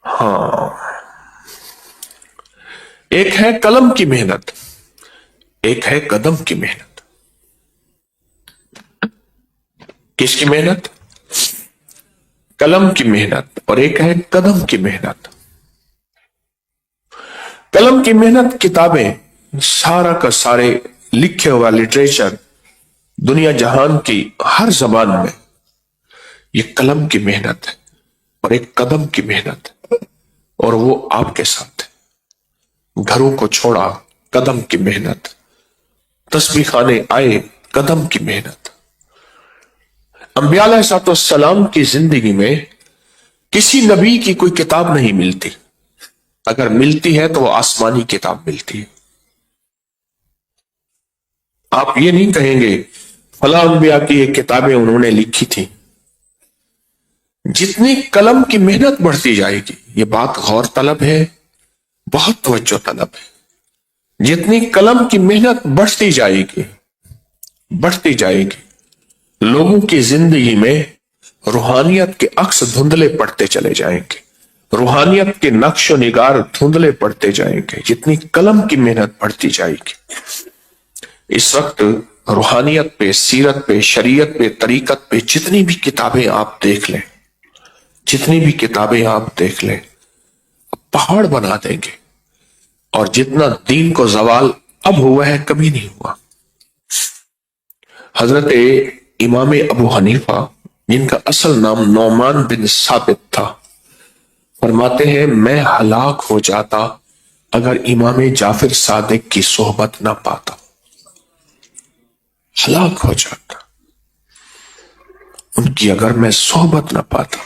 हाँ, एक है कलम की मेहनत, एक है कदम की मेहनत। किसकी मेहनत? कलम की मेहनत। और एक है कदम की मेहनत। कलम की मेहनत किताबें, सारा का सारे लिखे हुआ लिटरेचर दुनिया जहान की हर जबान में, ये कलम की मेहनत है। और एक कदम की मेहनत है, और वो आपके साथ है। घरों को छोड़ा, कदम की मेहनत। तस्बीह खाने आए, कदम की मेहनत। अंबिया अलैहिस्सलाम की जिंदगी में किसी नबी की कोई किताब नहीं मिलती। अगर मिलती है तो वो आसमानी किताब मिलती है। आप ये नहीं कहेंगे फला अंबिया की ये किताबें उन्होंने लिखी थी। जितनी कलम की मेहनत बढ़ती जाएगी, ये बात गौर तलब है, बहुत तवज्जो तलब है। जितनी कलम की मेहनत बढ़ती जाएगी, लोगों की जिंदगी में रूहानियत के अक्स धुंधले पड़ते चले जाएंगे, रूहानियत के नक्श निगार धुंधले पड़ते जाएंगे, जितनी कलम की मेहनत बढ़ती जाएगी। इस वक्त रूहानियत पे, सीरत पे, शरीयत पे, तरीकत पे जितनी भी किताबें आप देख लें, पहाड़ बना देंगे। और जितना दीन को जवाल अब हुआ है, कभी नहीं हुआ। हजरत इमाम अबू हनीफा, जिनका असल नाम नौमान बिन साबित था, फरमाते हैं मैं हलाक हो जाता अगर इमाम जाफर सादिक की सोहबत ना पाता। हलाक हो जाता उनकी अगर मैं सोहबत ना पाता,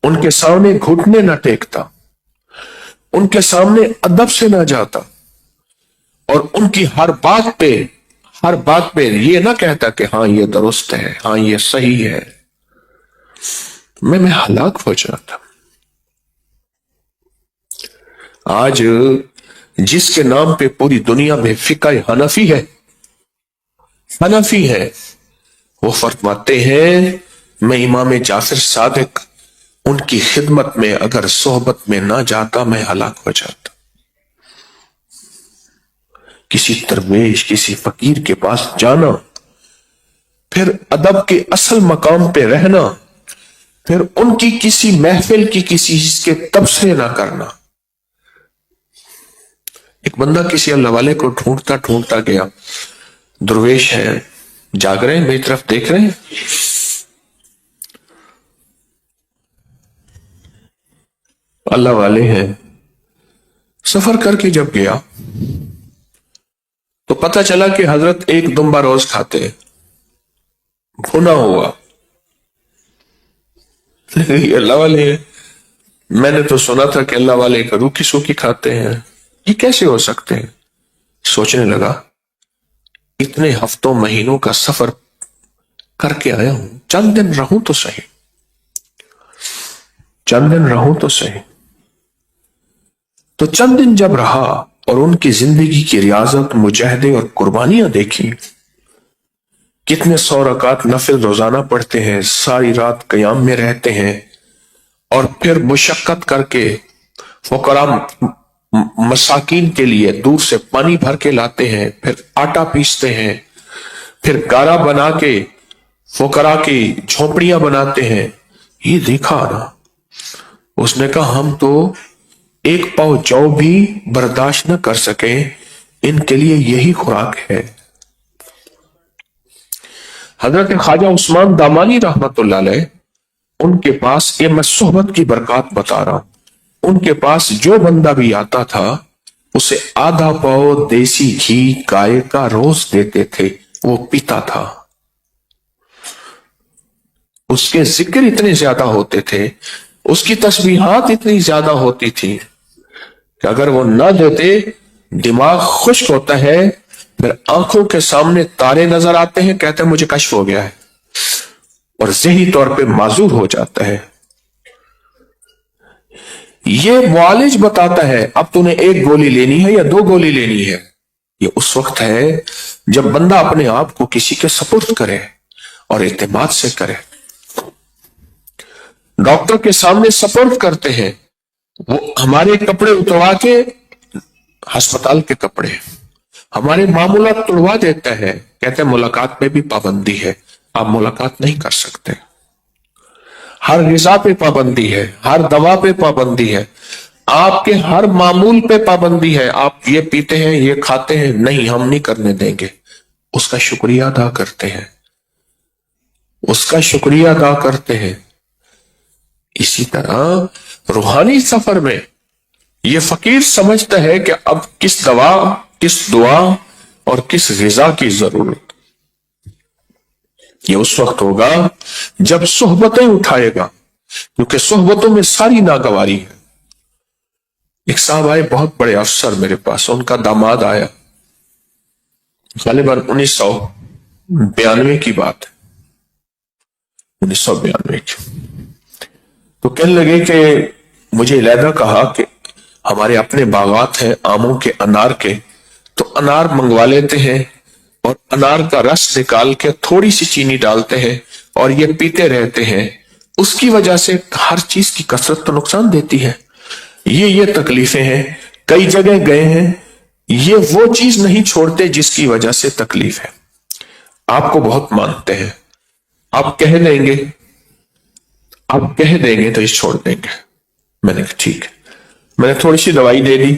उनके सामने घुटने ना टेकता, उनके सामने अदब से ना जाता, और उनकी हर बात पे ये ना कहता कि हाँ ये दुरुस्त है, हाँ ये सही है, मैं हलाक हो जाता। आज जिसके नाम पे पूरी दुनिया में फिका हनफी है, वो फरमाते हैं मैं इमाम जाफर सादिक उनकी खिदमत में अगर सोहबत में ना जाता, मैं हलाक हो जाता। किसी दरवेश, किसी फकीर के पास जाना, फिर अदब के असल मकाम पे रहना, फिर उनकी किसी महफिल की किसी चीज के तबसरे ना करना। एक बंदा किसी अल्लाह वाले को ढूंढता गया, दरवेश है, जाग रहे हैं, मेरी तरफ देख रहे हैं, अल्लाह वाले हैं। सफर करके जब गया तो पता चला कि हजरत एक दुम्बा रोज खाते हैं, भुना हुआ। अल्लाह वाले हैं, मैंने तो सुना था कि अल्लाह वाले रूखी सूखी खाते हैं, ये कैसे हो सकते हैं? सोचने लगा, इतने हफ्तों महीनों का सफर करके आया हूं, चंद दिन रहूं तो सही। तो चंद दिन जब रहा और उनकी जिंदगी की रियाजत, मुजाहदे और कुर्बानियां देखी, कितने 100 रकात नफिल रोजाना पढ़ते हैं, सारी रात कयाम में रहते हैं, और फिर मुशक्कत करके फुकरा मसाकीन के लिए दूर से पानी भर के लाते हैं, फिर आटा पीसते हैं, फिर गारा बना के फुकरा की झोपड़ियां बनाते हैं। ये देखा ना, उसने कहा हम तो एक पाव जौ भी बर्दाश्त न कर सके, इनके लिए यही खुराक है। हजरत ख्वाजा उस्मान दामानी रहमतुल्लाह अलैह, उनके पास, ये मैं सोहबत की बरकत बता रहा हूं, उनके पास जो बंदा भी आता था उसे आधा पाव देसी घी गाय का रोज देते थे, वो पीता था। उसके जिक्र इतने ज्यादा होते थे, उसकी तस्बीहात इतनी ज्यादा होती थी कि अगर वो ना देते, दिमाग खुश्क होता है, फिर आंखों के सामने तारे नजर आते हैं, कहते हैं मुझे कश्फ हो गया है, और ज़हनी तौर पे माजूर हो जाता है। ये मुआलिज बताता है अब तूने एक गोली लेनी है या 2 गोली लेनी है। ये उस वक्त है जब बंदा अपने आप को किसी के सपुर्द करे और इत्तेमाद से करे। डॉक्टर के सामने सपोर्ट करते हैं, वो हमारे कपड़े उतरवा के, अस्पताल के कपड़े हमारे मामूलात तुड़वा देता है, कहते हैं मुलाकात में भी पाबंदी है, आप मुलाकात नहीं कर सकते। हर ग़िज़ा पे पाबंदी है, हर दवा पे पाबंदी है, आपके हर मामूल पे पाबंदी है। आप ये पीते हैं, ये खाते हैं, नहीं हम नहीं करने देंगे। उसका शुक्रिया अदा करते हैं, उसका शुक्रिया अदा करते हैं। इसी तरह रूहानी सफर में ये फकीर समझता है कि अब किस दवा, किस दुआ और किस ग़िज़ा की जरूरत। ये उस वक्त होगा जब सोहबतें उठाएगा, क्योंकि सोहबतों में सारी नागवारी है। एक साहब आए, बहुत बड़े अफसर मेरे पास, उनका दामाद आया, गालिबन 1992 की बात है, 1992 की। तो कहने लगे कि मुझे अलहदा कहा कि हमारे अपने बागात हैं आमों के, अनार के, तो अनार मंगवा लेते हैं और अनार का रस निकाल के थोड़ी सी चीनी डालते हैं और ये पीते रहते हैं। उसकी वजह से हर चीज की कसरत तो नुकसान देती है। ये तकलीफें हैं, कई जगह गए हैं, ये वो चीज नहीं छोड़ते जिसकी वजह से तकलीफ है। आपको बहुत मानते हैं, आप कह देंगे तो इस छोड़ देंगे। मैंने कहा ठीक है। मैंने थोड़ी सी दवाई दे दी।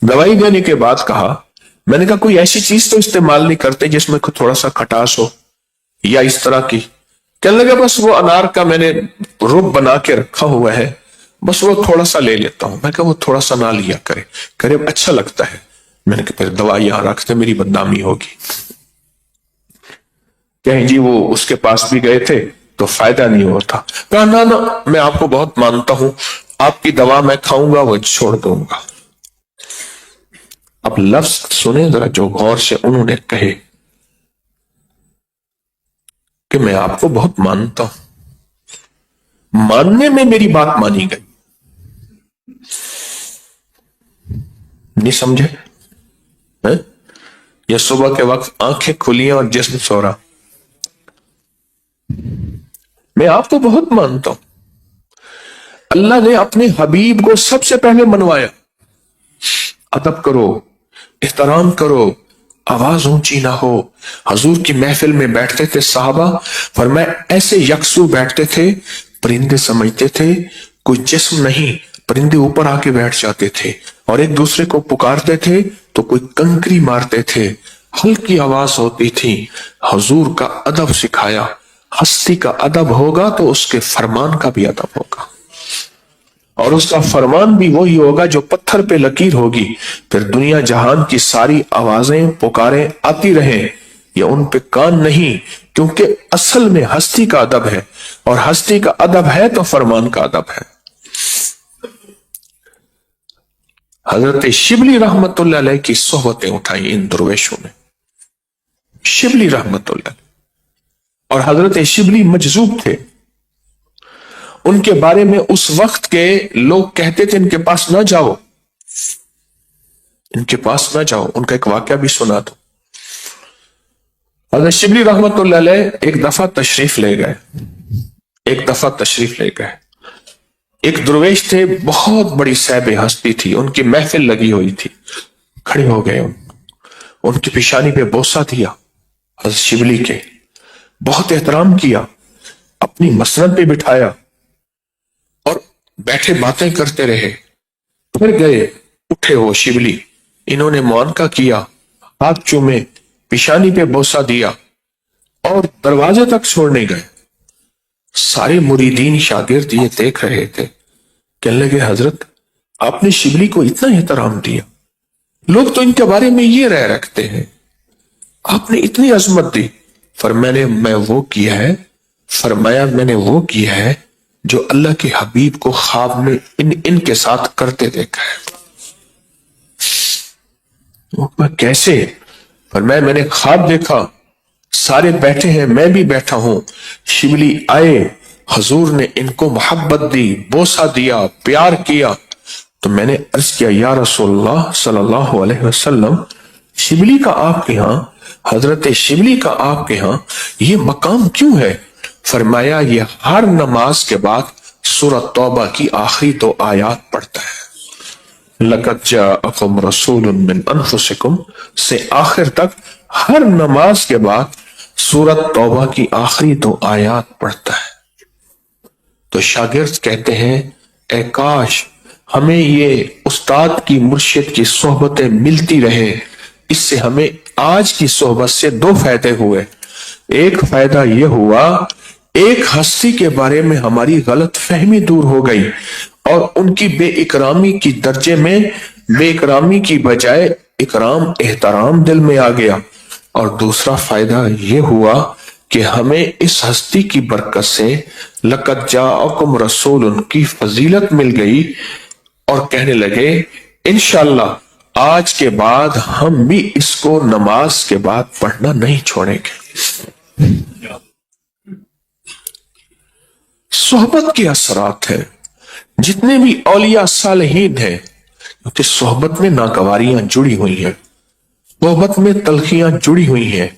दवाई देने के बाद कहा, मैंने कहा कोई ऐसी चीज तो इस्तेमाल नहीं करते जिसमें थोड़ा सा खटास हो या इस तरह की। कहने लगा बस वो अनार का मैंने रुब बना के रखा हुआ है, बस वो थोड़ा सा ले लेता हूं। मैं कहा वो थोड़ा सा ना लिया करे अच्छा लगता है। मैंने कहा फिर दवा यहां रखते, मेरी बदनामी होगी। कहीं जी वो उसके पास भी गए थे तो फायदा नहीं होता। कहा ना मैं आपको बहुत मानता हूं, आपकी दवा मैं खाऊंगा वो छोड़ दूंगा। अब लफ्ज सुने जरा जो गौर से उन्होंने कहे कि मैं आपको बहुत मानता हूं, मानने में मेरी बात मानी गई। नहीं समझे है? या सुबह के वक्त आंखें खुली और जिस्म सो रहा। मैं आपको बहुत मानता हूं, अल्लाह ने अपने हबीब को सबसे पहले मनवाया, अदब करो, एहतराम करो, आवाज ऊंची ना हो। हजूर की महफिल में बैठते थे साहबा, फरमाया ऐसे यकसू बैठते थे, परिंदे समझते थे कोई जिस्म नहीं, परिंदे ऊपर आके बैठ जाते थे और एक दूसरे को पुकारते थे तो कोई कंकरी मारते थे। हल्की आवाज होती थी। हजूर का अदब सिखाया। हस्ती का अदब होगा तो उसके फरमान का भी अदब होगा, और उसका फरमान भी वही होगा जो पत्थर पे लकीर होगी। फिर दुनिया जहान की सारी आवाजें पुकारें आती रहें, या उन पे कान नहीं, क्योंकि असल में हस्ती का अदब है, और हस्ती का अदब है तो फरमान का अदब है। हजरत शिबली रहमतुल्लाह अलैह की सोहबतें उठाई इन दरवेशों ने। शिबली रहमतुल्लाह, और हजरत शिबली मजजूब थे। उनके बारे में उस वक्त के लोग कहते थे इनके पास ना जाओ, इनके पास ना जाओ। उनका एक वाकया भी सुना दो। हजरत शिबली रहमतुल्लाह अलैह एक दफा तशरीफ ले गए, एक दुर्वेश थे, बहुत बड़ी साहिब हस्ती थी, उनकी महफिल लगी हुई थी। खड़े हो गए, उनकी पेशानी पे बोसा दिया हजरत शिबली के, बहुत एहतराम किया, अपनी मसनद पे बिठाया और बैठे बातें करते रहे। फिर गए, उठे वो शिबली, इन्होंने मुआनका किया, हाथ चूमे, पेशानी पे बोसा दिया और दरवाजे तक छोड़ने गए। सारे मुरीदीन शागिर्द ये देख रहे थे। कहने लगे हजरत आपने शिबली को इतना एहतराम दिया, लोग तो इनके बारे में ये राय रखते हैं, आपने इतनी अजमत दी। फरमाया मैंने वो किया है जो अल्लाह के हबीब को ख्वाब में इनके साथ करते देखा है। कैसे? फरमाया मैंने ख्वाब देखा, सारे बैठे हैं, मैं भी बैठा हूं, शिबली आए, हजूर ने इनको मोहब्बत दी, बोसा दिया, प्यार किया, तो मैंने अर्ज किया या रसूलल्लाह सल्लल्लाहु अलैहि वसल्लम, शिबली का आपके यहां, हजरत शिबली का आपके यहां ये मकाम क्यों है? फरमाया ये हर नमाज के बाद सूरत तौबा की आखिरी 2 आयत पढ़ता है। लक़द जाअकुम रसूलुम मिन अनफुसिकुम से आखिर तक हर नमाज के बाद सूरत तौबा की आखिरी 2 आयत पढ़ता है। तो शागिर्द कहते हैं, ए काश हमें ये उस्ताद की मुर्शिद की सोहबतें मिलती रहे। इससे हमें आज की सोहबत से 2 फायदे हुए। एक फायदा यह हुआ, एक हस्ती के बारे में हमारी गलत फहमी दूर हो गई और उनकी बेइकरामी की दर्जे में बेइकरामी की बजाय इकराम एहतराम दिल में आ गया। और दूसरा फायदा यह हुआ कि हमें इस हस्ती की बरकत से लक़द जाअकुम रसूलुन की फजीलत मिल गई और कहने लगे इंशाअल्लाह आज के बाद हम भी इसको नमाज के बाद पढ़ना नहीं छोड़ेंगे। सोहबत के असरात है। जितने भी औलिया सालिहीन हैं, क्योंकि सोहबत में नागवारियां जुड़ी हुई हैं, सोहबत में तलखियां जुड़ी हुई हैं,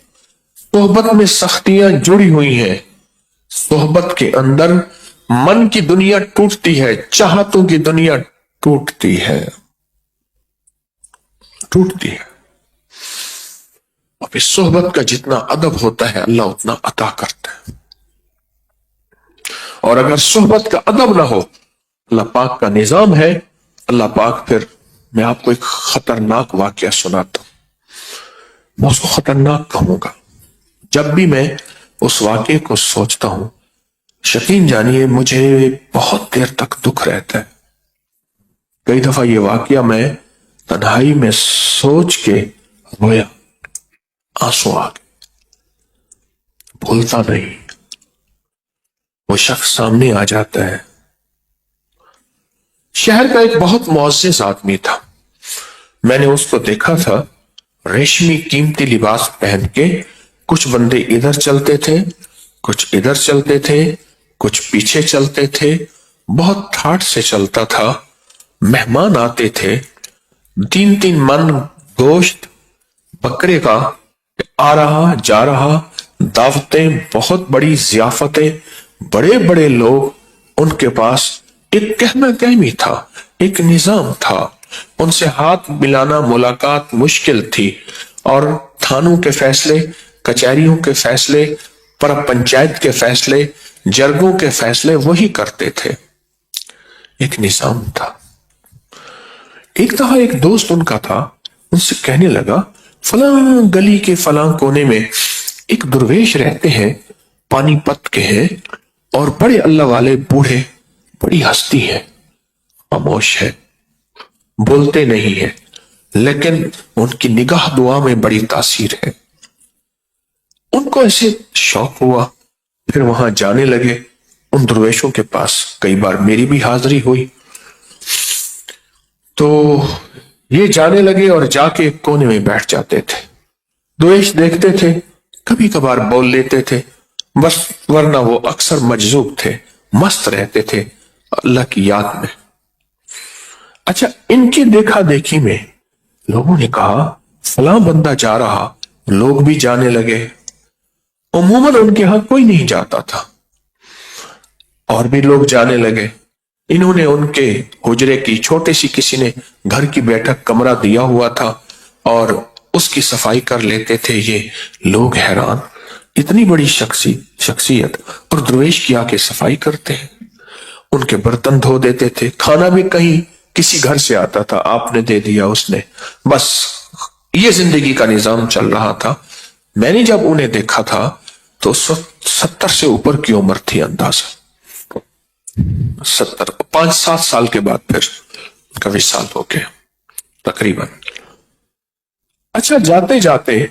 सोहबत में सख्तियां जुड़ी हुई हैं। सोहबत के अंदर मन की दुनिया टूटती है, चाहतों की दुनिया टूटती है। और फिर सोहबत का जितना अदब होता है अल्लाह उतना अता करता है। और अगर सोहबत का अदब ना हो, अल्लाह पाक का निजाम है, अल्लाह पाक फिर मैं आपको एक खतरनाक वाकया सुनाता हूं। मैं उसको खतरनाक कहूंगा। जब भी मैं उस वाकये को सोचता हूं, यकीन जानिए मुझे बहुत देर तक दुख रहता है। कई दफा ये वाकया मैं तन्हाई में सोच के रोया, आंसू आ गए, भूलता नहीं। वो शख्स सामने आ जाता है। शहर का एक बहुत मुअज़्ज़िज़ आदमी था। मैंने उसको देखा था, रेशमी कीमती लिबास पहन के। कुछ बंदे इधर चलते थे, कुछ इधर चलते थे, कुछ पीछे चलते थे। बहुत ठाठ से चलता था। मेहमान आते थे, 3-3 मन गोश्त बकरे का आ रहा जा रहा, दावतें, बहुत बड़ी जियाफतें, बड़े बड़े लोग। उनके पास एक कहना कहमी था, एक निजाम था। उनसे हाथ मिलाना मुलाकात मुश्किल थी। और थानों के फैसले, कचहरियों के फैसले, पर पंचायत के फैसले, जरगों के फैसले वही करते थे। एक निजाम था। एक दफा एक दोस्त उनका था, उनसे कहने लगा, फलां गली के फलां कोने में एक दुर्वेश रहते हैं, पानीपत के हैं और बड़े अल्लाह वाले बूढ़े, बड़ी हस्ती है, खामोश है, बोलते नहीं है, लेकिन उनकी निगाह दुआ में बड़ी तासीर है। उनको ऐसे शौक हुआ, फिर वहां जाने लगे उन दुर्वेशों के पास। कई बार मेरी भी हाजिरी हुई। तो ये जाने लगे और जाके एक कोने में बैठ जाते थे। दुर्वेश देखते थे, कभी कभार बोल लेते थे बस, वरना वो अक्सर मजजूब थे, मस्त रहते थे अल्लाह की याद में। अच्छा, इनकी देखा देखी में लोगों ने कहा फलां बंदा जा रहा, लोग भी जाने लगे। उमूमन उनके यहां कोई नहीं जाता था और भी लोग जाने लगे। इन्होंने उनके हुजरे की छोटी सी, किसी ने घर की बैठक कमरा दिया हुआ था और उसकी सफाई कर लेते थे। ये लोग हैरान, इतनी बड़ी शख्सियत और दुर्वेश की आके सफाई करते हैं। उनके बर्तन धो देते थे। खाना भी कहीं किसी घर से आता था, आपने दे दिया, उसने, बस ये जिंदगी का निजाम चल रहा था। मैंने जब उन्हें देखा था तो 70 से ऊपर की उम्र थी, अंदाजा 70। 5-7 साल के बाद फिर उनका विसाल हो गया तकरीबन। अच्छा, जाते जाते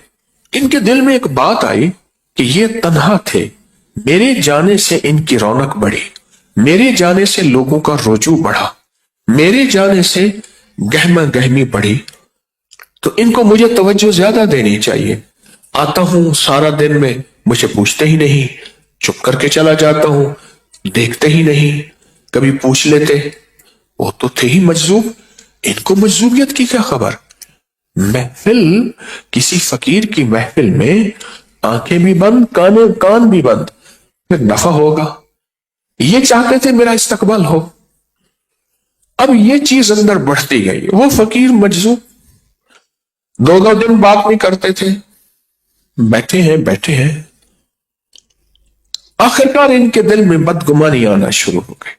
इनके दिल में एक बात आई कि ये तन्हा थे। मेरे जाने से इनकी रौनक बढ़ी, मेरे जाने से लोगों का रुजू बढ़ा, मेरे जाने से गहमा गहमी बढ़ी। तो इनको मुझे तवज्जो ज्यादा देनी चाहिए। आता हूं सारा दिन में, मुझे पूछते ही नहीं, चुप करके चला जाता हूं, देखते ही नहीं। कभी पूछ लेते, वो तो थे ही मजजूब, इनको मजजूबियत की क्या खबर। महफिल, किसी फकीर की महफिल में आंखें भी बंद, कान भी बंद, फिर नफा होगा। یہ چاہتے تھے میرا استقبال ہو. اب یہ چیز اندر بڑھتی گئی. وہ فقیر مجذوب 2 دن بات نہیں کرتے تھے. بیٹھے ہیں. آخرکار ان کے دل میں بدگمانی آنا شروع ہو گئی.